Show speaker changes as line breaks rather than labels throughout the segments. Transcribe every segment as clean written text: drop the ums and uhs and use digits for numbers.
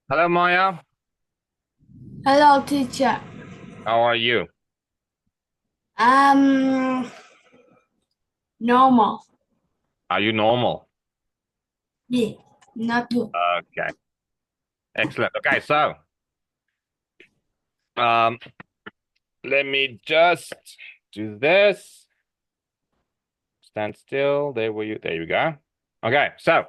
Hello, Maya.
Hello, teacher.
How are you?
Um, Normal.
Are you normal?
Yeah, not good.
Okay, excellent. Okay, so um, let me just do this. Stand still. There you go. Okay, so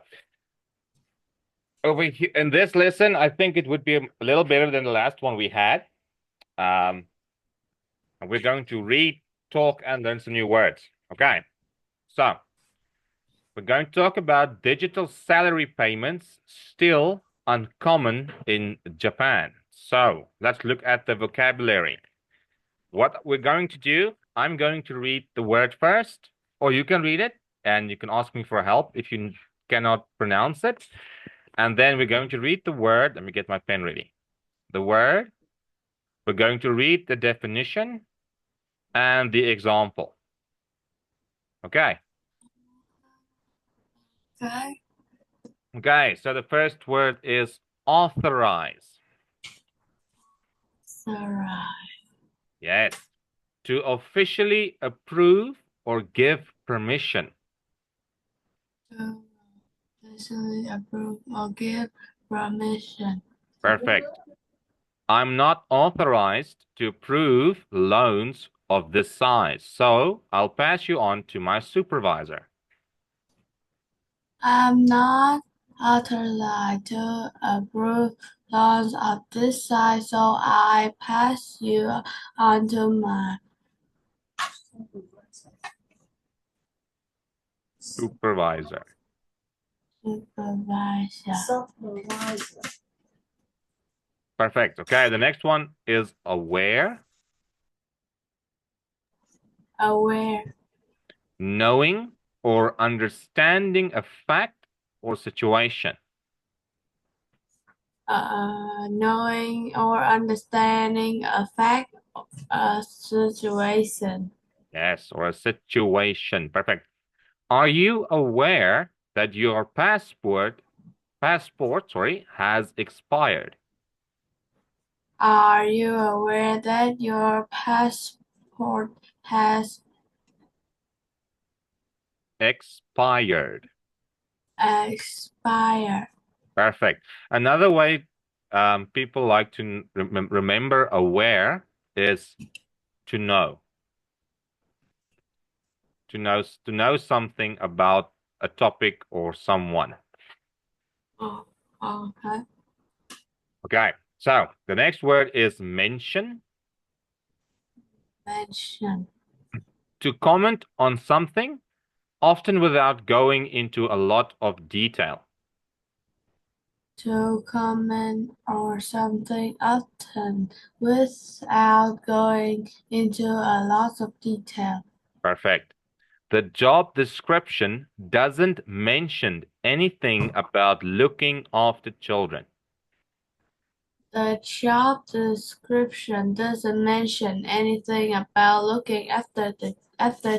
over here in this lesson, I think it would be a little better than the last one we had. Um, we're going to read, talk, and learn some new words. Okay, so we're going to talk about digital salary payments still uncommon in Japan. So let's look at the vocabulary. What we're going to do, I'm going to read the word first, or you can read it and you can ask me for help if you cannot pronounce it. And then we're going to read the word. Let me get my pen ready. The word, we're going to read the definition and the example. Okay.
Okay.
Okay. So the first word is authorize.
Sarah.
Yes. To officially approve or give permission.
To officially approve or give permission.
Perfect. I'm not authorized to approve loans of this size, so I'll pass you on to my supervisor.
I'm not authorized to approve loans of this size, so I pass you on to my
Supervisor.
supervisor.
Perfect. Okay, the next one is aware,
Aware.
knowing or understanding a fact or situation.
Knowing or understanding a fact, a situation.
Yes, or a situation. Perfect. Are you aware that your passport, sorry, has expired?
Are you aware that your passport has
Expired.
expired?
Perfect. Another way people like to remember aware is to know, to know something about a topic or someone.
Oh, okay.
Okay. So the next word is mention,
Mention.
to comment on something, often without going into a lot of detail.
To comment or something often without going into a lot of detail.
Perfect. The job description doesn't mention anything about looking after children.
The job description doesn't mention anything about looking after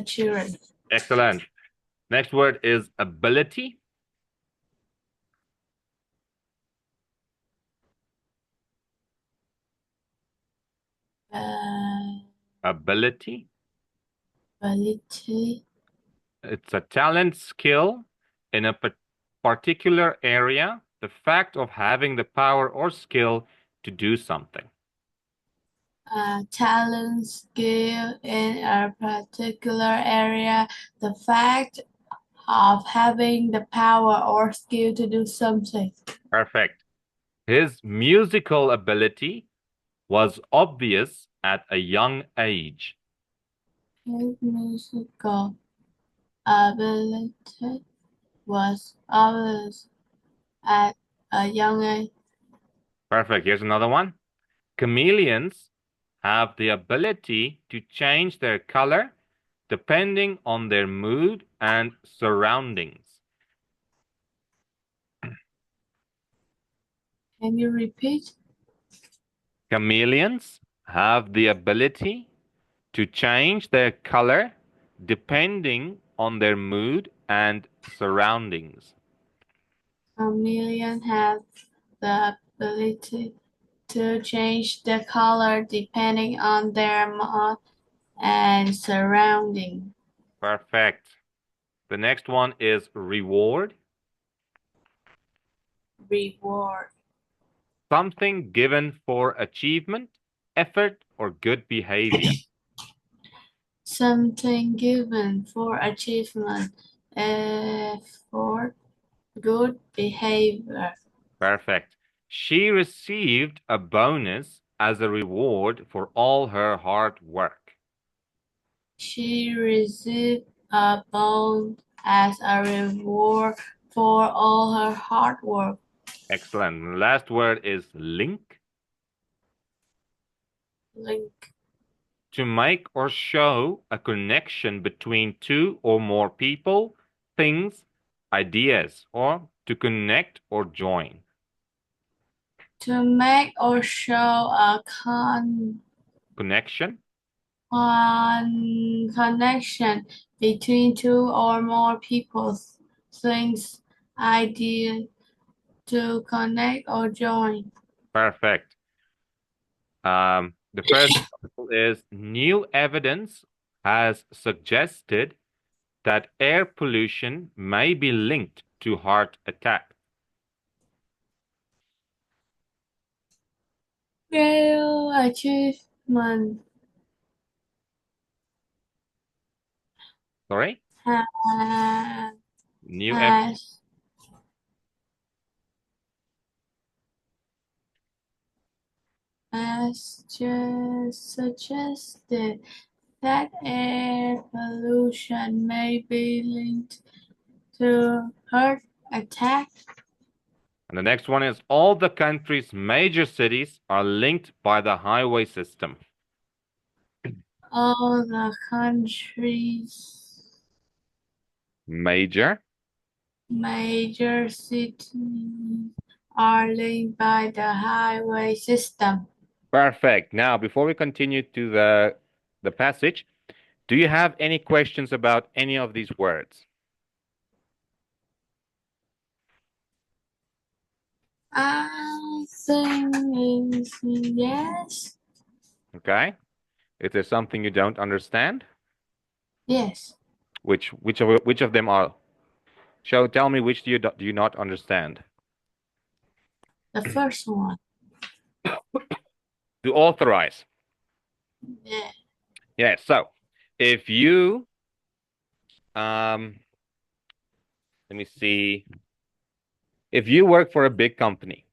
children.
Excellent. Next word is ability.
Uh,
Ability.
Ability.
It's a talent, skill in a particular area, the fact of having the power or skill to do something.
Talent, skill in a particular area, the fact of having the power or skill to do something.
Perfect. His musical ability was obvious at a young age.
His musical ability was obvious at a young age.
Perfect. Here's another one. Chameleons have the ability to change their color depending on their mood and surroundings.
Can you repeat?
Chameleons have the ability to change their color depending on their mood and surroundings.
Chameleon has the ability to change the color depending on their mood and surrounding.
Perfect. The next one is reward.
Reward.
Something given for achievement, effort, or good behavior.
Something given for achievement, for good behavior.
Perfect. She received a bonus as a reward for all her hard work.
She received a bond as a reward for all her hard work.
Excellent. Last word is link.
Link.
To make or show a connection between two or more people, things, ideas, or to connect or join.
To make or show a
Connection.
connection between two or more people, things, ideas, to connect or join.
Perfect. The first example is new evidence has suggested that air pollution may be linked to heart attack.
Real achievement
Sorry?
has,
New evidence.
has has just suggested that air pollution may be linked to heart attack.
And the next one is all the country's major cities are linked by the highway system.
All the countries'
Major.
major cities are linked by the highway system.
Perfect. Now, before we continue to the passage, do you have any questions about any of these words?
I think is yes.
Okay. Is there something you don't understand?
Yes.
Which of them are? Tell me which do you not understand?
The first one.
To authorize.
Yeah.
Yeah. So, if you let me see. If you work for a big company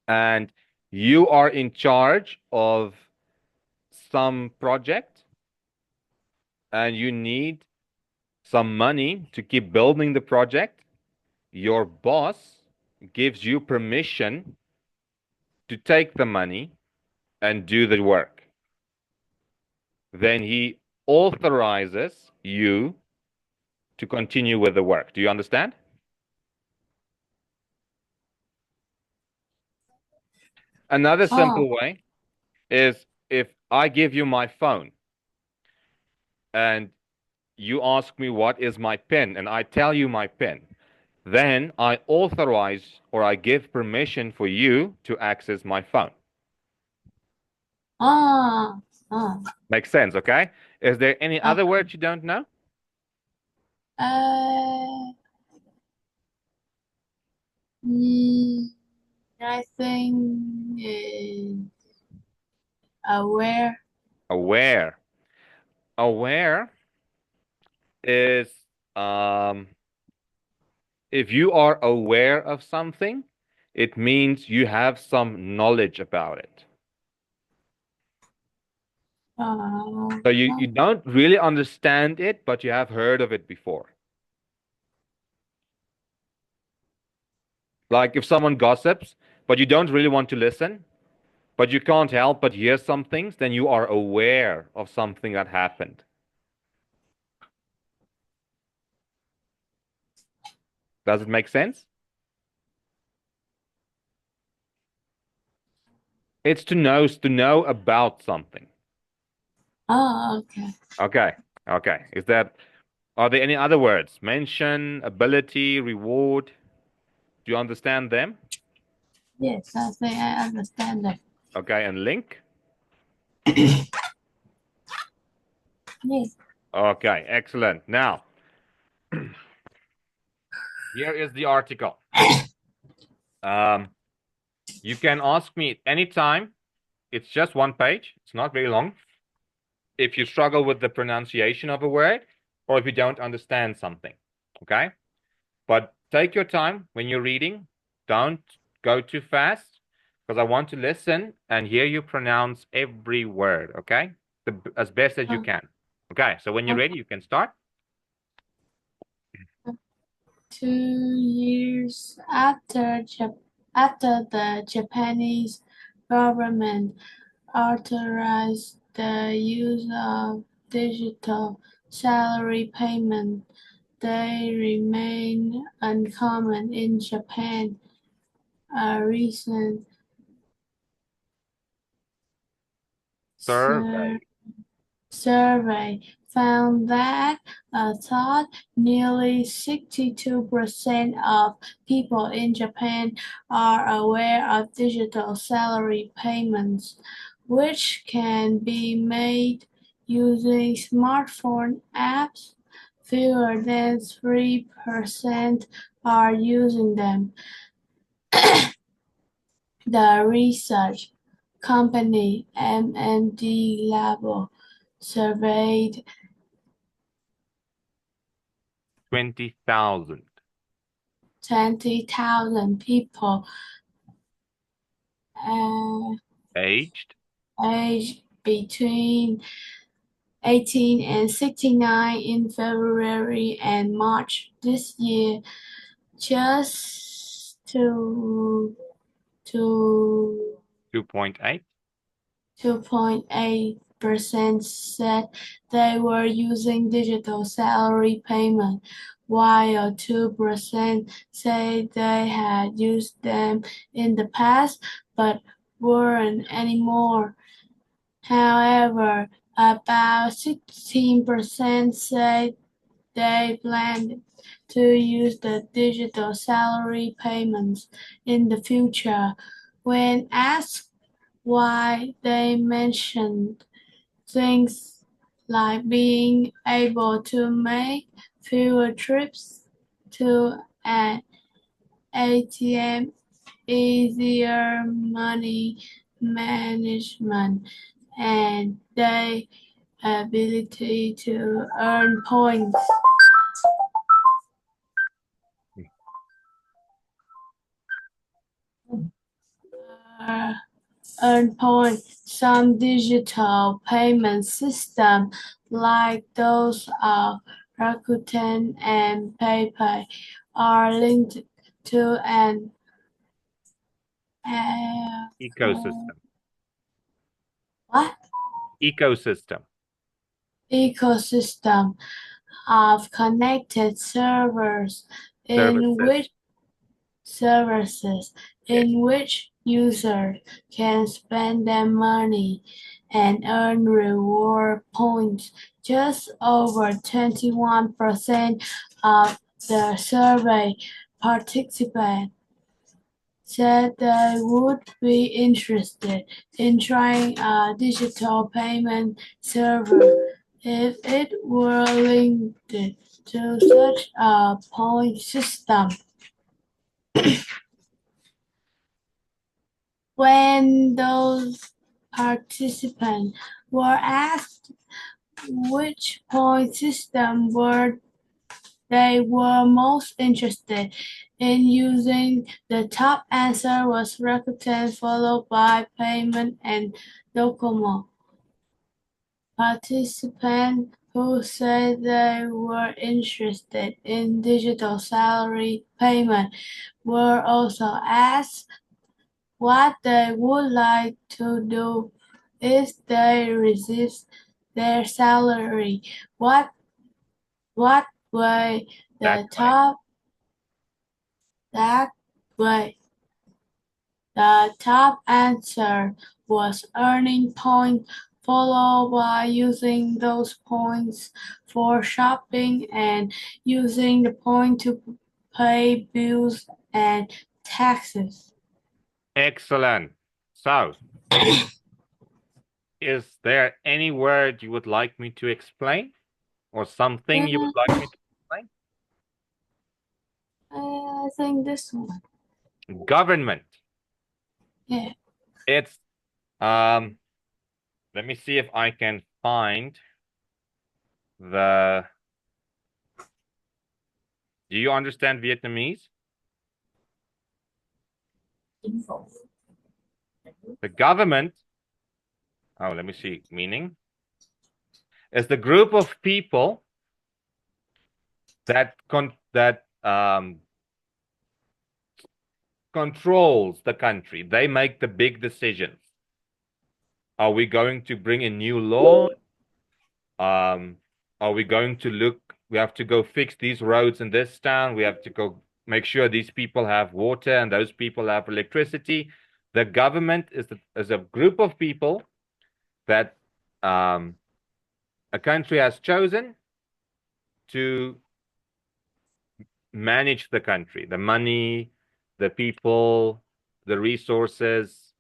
and you are in charge of some project and you need some money to keep building the project, your boss gives you permission to take the money and do the work. Then he authorizes you to continue with the work. Do you understand? Another simple way is if I give you my phone and you ask me what is my PIN and I tell you my PIN, then I authorize or I give permission for you to access my phone.
Ah.
Makes sense, okay? Is there any other
Okay.
words you don't know?
Uh, mm, I think is aware.
Aware. Aware is if you are aware of something, it means you have some knowledge about it. So you don't really understand it, but you have heard of it before. Like if someone gossips, but you don't really want to listen, but you can't help but hear some things, then you are aware of something that happened. Does it make sense? It's to know about something.
Oh, okay.
Okay. Okay. Are there any other words? Mention, ability, reward. Do you understand them?
Yes, I think I understand that.
Okay, and link?
Yes.
Okay, excellent. Now, here is the article. You can ask me anytime. It's just one page. It's not very long. If you struggle with the pronunciation of a word or if you don't understand something, okay? But take your time when you're reading. Don't go too fast because I want to listen and hear you pronounce every word, okay? As best as you
Uh,
can. Okay, so when you're
uh,
ready, you can start.
2 years after the Japanese government authorized the use of digital salary payment, they remain uncommon in Japan. A recent
Survey.
survey found that a thought nearly 62% of people in Japan are aware of digital salary payments, which can be made using smartphone apps. Fewer than 3% are using them. The research company MMD Labo surveyed
20,000.
20,000 people uh,
Aged
aged between 18 and 69 in February and March this year, just to
2.8.
2.8% said they were using digital salary payment, while 2% say they had used them in the past but weren't anymore. However, about 16% say they planned to use the digital salary payments in the future. When asked why, they mentioned things like being able to make fewer trips to an ATM, easier money management, and the ability to earn points. Uh, Earn points. Some digital payment systems, like those of Rakuten and PayPal, are linked to an uh,
Ecosystem.
what?
Ecosystem.
Ecosystem of connected servers in
Services.
which services
Yes.
in which users can spend their money and earn reward points. Just over 21% of the survey participants said they would be interested in trying a digital payment server if it were linked to such a point system. When those participants were asked which point system they were most interested in using, the top answer was Rakuten, followed by Payment and Docomo. Participants who said they were interested in digital salary payment were also asked what they would like to do if they receive their salary. What way
That
the
way.
top that way the top answer was earning points, followed by using those points for shopping and using the point to pay bills and taxes.
Excellent. So, is there any word you would like me to explain or something you would like me to explain?
I think this one.
Government.
Yeah.
It's let me see if I can find the Do you understand Vietnamese? The government, oh, let me see, meaning is the group of people that controls the country. They make the big decisions. Are we going to bring in new law? Are we going to look? We have to go fix these roads in this town. We have to go make sure these people have water and those people have electricity. The government is a group of people that a country has chosen to manage the country, the money, the people, the resources.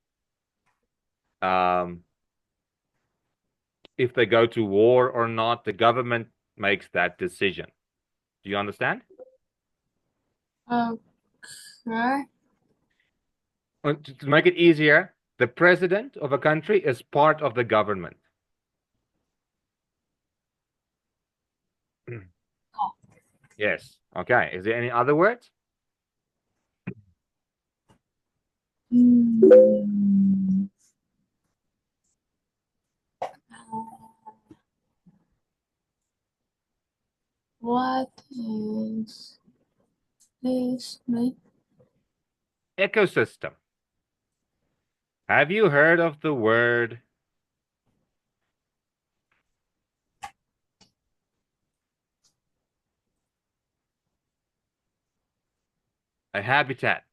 If they go to war or not, the government makes that decision. Do you understand?
Okay.
To make it easier, the president of a country is part of the government. Yes. Okay. Is there any other words?
Mm. What is this mean?
Ecosystem. Have you heard of the word a habitat?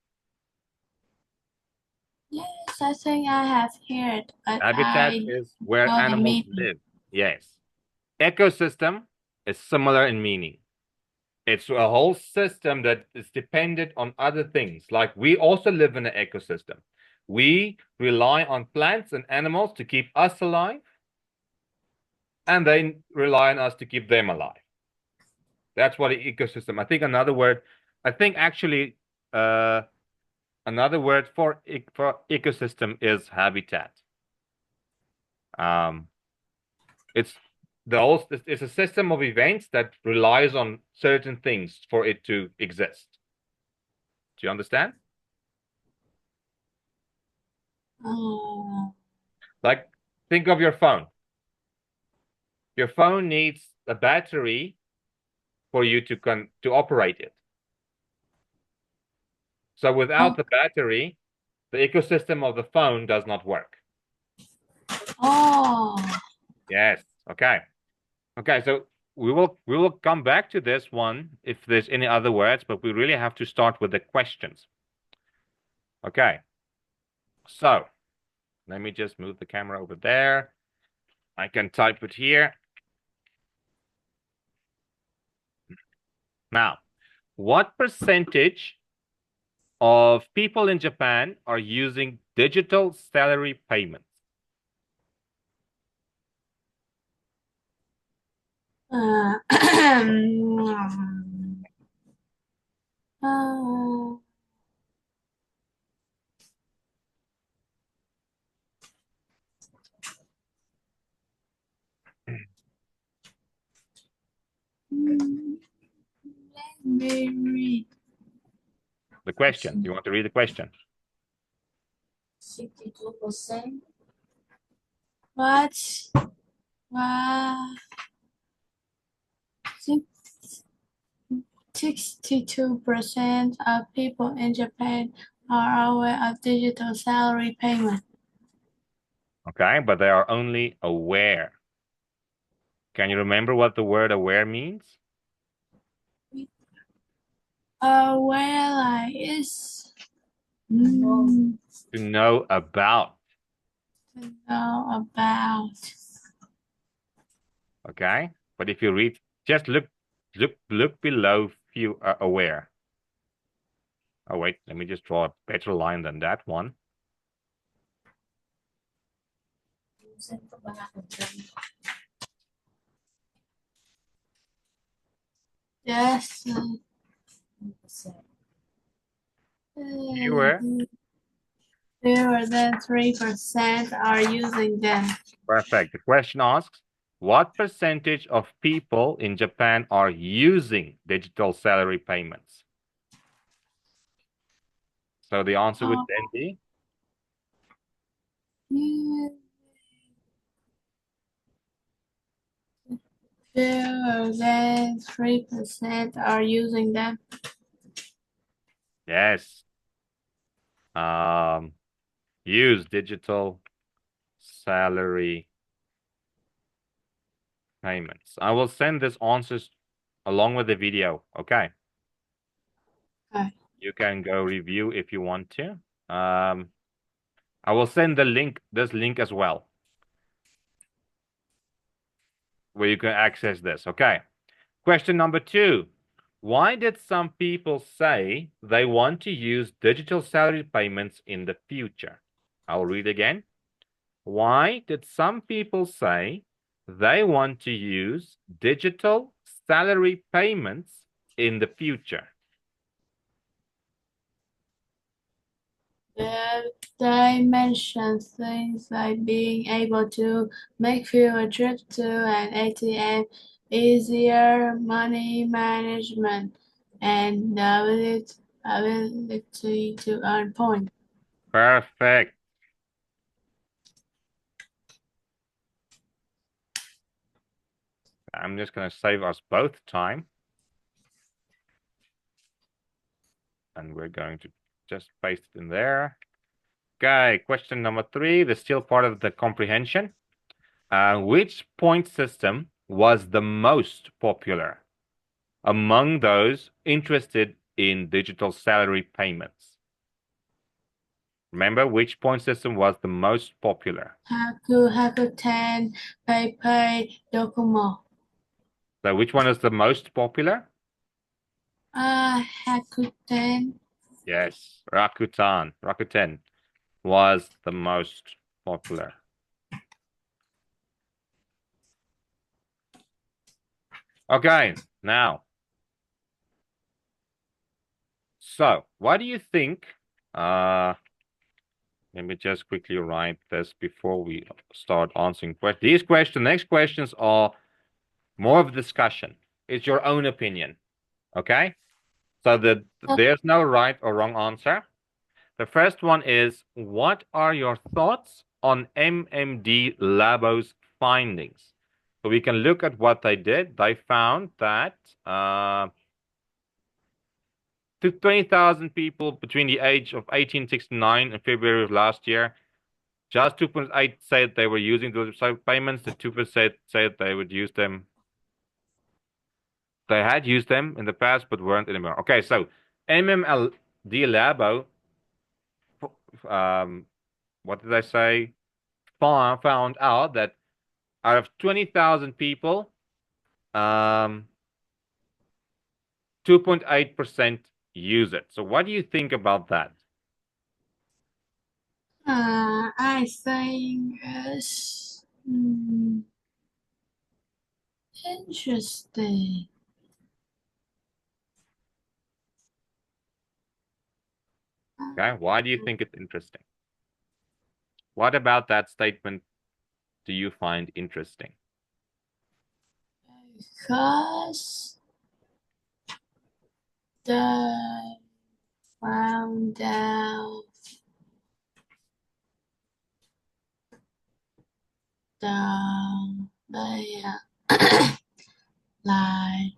Yes, I think I have heard, but
Habitat
I
is where
know the
animals
meaning.
live. Yes. Ecosystem is similar in meaning. It's a whole system that is dependent on other things. Like we also live in an ecosystem. We rely on plants and animals to keep us alive, and they rely on us to keep them alive. That's what an ecosystem. I think another word, I think actually another word for ecosystem is habitat. Um, it's it's a system of events that relies on certain things for it to exist. Do you understand?
Uh,
Like think of your phone. Your phone needs a battery for you to operate it. So without the battery, the ecosystem of the phone does not work.
oh,
Yes. Okay. Okay, so we will come back to this one if there's any other words, but we really have to start with the questions. Okay. So let me just move the camera over there. I can type it here. Now, what percentage of people in Japan are using digital salary payments?
uh, uh, let me read.
The question. You want to read the question?
62%. What? What? 62% of people in Japan are aware of digital salary payment.
Okay, but they are only aware. Can you remember what the word aware means?
Aware is to
To know about.
know about.
Okay, but if you read, just look below few aware. Oh wait, let me just draw a better line than that one.
Yes.
Fewer.
Fewer than 3% are using them.
Perfect. The question asks, what percentage of people in Japan are using digital salary payments? So the answer would then be
Fewer than 3% are using them.
yes. Use digital salary payments. I will send these answers along with the video. Okay.
Okay.
You can go review if you want to. I will send the link, this link as well, where you can access this. Okay. Question number 2. Why did some people say they want to use digital salary payments in the future? I'll read again. Why did some people say they want to use digital salary payments in the future?
They mention things like being able to make fewer trips to an ATM, easier money management, and the ability to earn points.
Perfect. I'm just going to save us both time. And we're going to just paste it in there. Okay, question number 3. This is still part of the comprehension. Which point system was the most popular among those interested in digital salary payments? Remember, which point system was the most popular?
Hakuten, PayPay, Docomo.
So which one is the most popular?
Hakuten.
Yes, Rakuten was the most popular. Okay, now, so what do you think? Let me just quickly write this before we start answering questions. These questions, next questions are more of a discussion. It's your own opinion. Okay? So there's no right or wrong answer. The first one is, what are your thoughts on MMD Labo's findings? So we can look at what they did. They found that to 20,000 people between the age of 1869 and February of last year, just 2.8 said they were using those payments. The 2% said they would use them. They had used them in the past, but weren't anymore. Okay, so MMD Labo, what did I say? Found out that out of 20,000 people, 2.8% use it. So what do you think about that?
I think it's interesting.
Okay, why do you think it's interesting? What about that statement do you find interesting?
Because they found out they like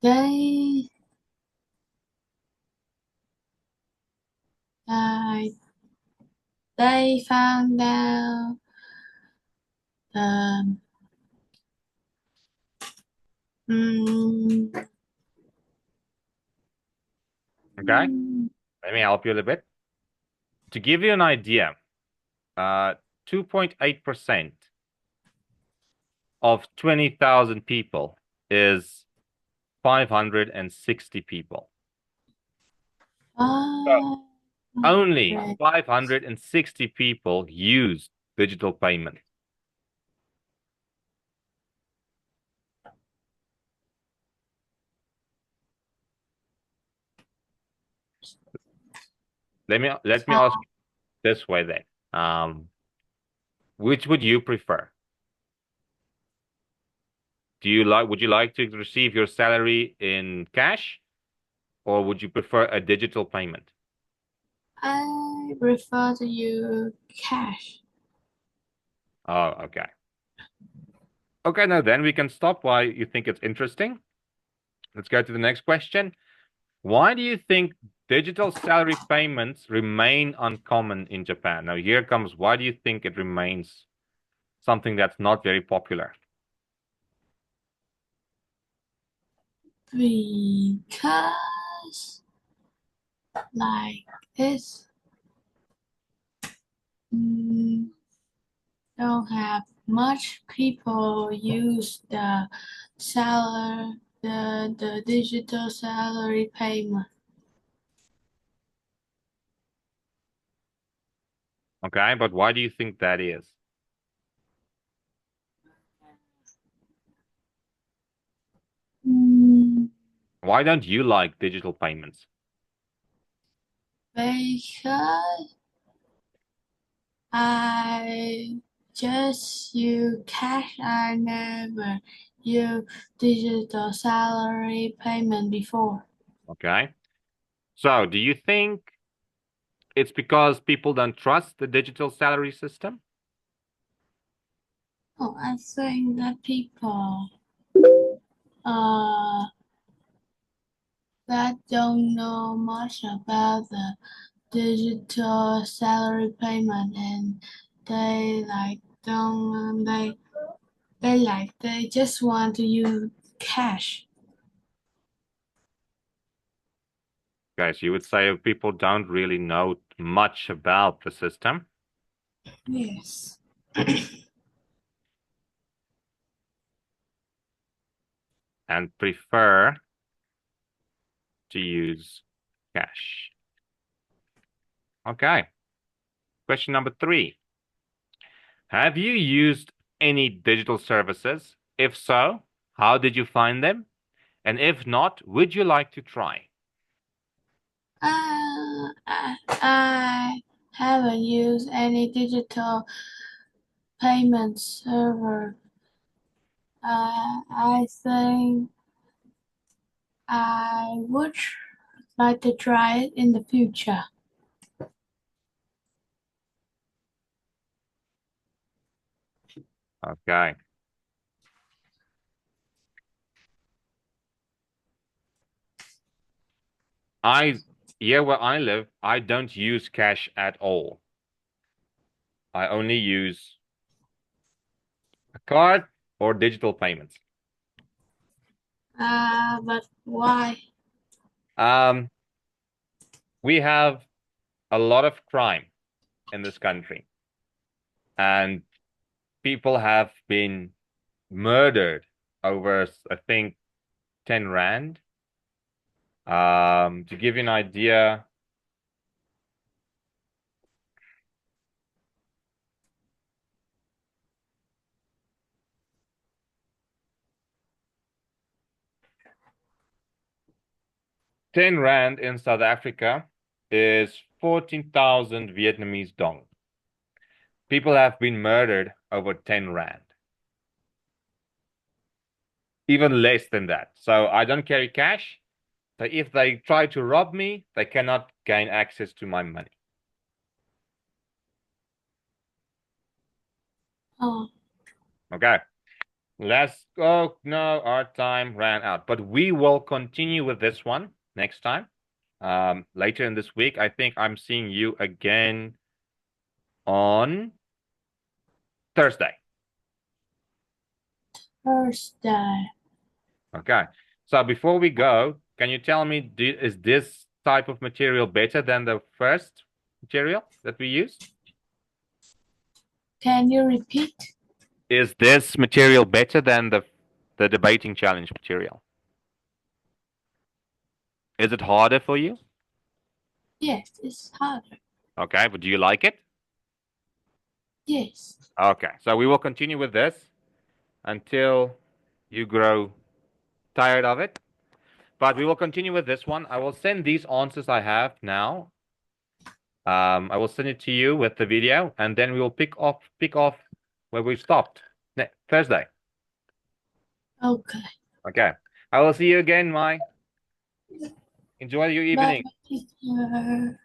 they like they found out um mm,
Okay, let me help you a little bit. To give you an idea, 2.8% of 20,000 people is 560 people. So only 560 people used digital payment? Let me ask you this way then. Which would you prefer? Would you like to receive your salary in cash, or would you prefer a digital payment?
I prefer to use cash.
Oh, okay. Okay, now then we can stop while you think it's interesting. Let's go to the next question. Why do you think digital salary payments remain uncommon in Japan? Now, here comes why do you think it remains something that's not very popular?
Because like it's don't have much people use the digital salary payment.
Okay, but why do you think that is?
Mm,
Why don't you like digital payments?
because I just use cash. I never use digital salary payment before.
Okay. So, do you think it's because people don't trust the digital salary system?
Oh, I think that people uh that don't know much about the digital salary payment and they like don't they just want to use cash.
Guys, you would say people don't really know much about the system
Yes.
and prefer to use cash. Okay. Question number 3. Have you used any digital services? If so, how did you find them? And if not, would you like to try?
I haven't used any digital payment server. I think I would like to try it in the future.
Okay. Here where I live, I don't use cash at all. I only use a card or digital payments.
But why?
Um, we have a lot of crime in this country, and people have been murdered over, I think, 10 Rand. To give you an idea, R10 in South Africa is 14,000 Vietnamese dong. People have been murdered over 10 Rand. Even less than that. So I don't carry cash. So if they try to rob me, they cannot gain access to my money.
Oh,
Okay. Let's go. No, our time ran out. But we will continue with this one next time. Later in this week. I think I'm seeing you again on Thursday.
Thursday.
Okay. So before we go, can you tell me, is this type of material better than the first material that we used?
Can you repeat?
Is this material better than the debating challenge material? Is it harder for you?
Yes, it's harder.
Okay, but do you like it?
Yes.
Okay, so we will continue with this until you grow tired of it. But we will continue with this one. I will send these answers I have now. I will send it to you with the video, and then we will pick off where we stopped Thursday.
Okay.
Okay. I will see you again, Mai. Enjoy your
Bye,
evening.
teacher.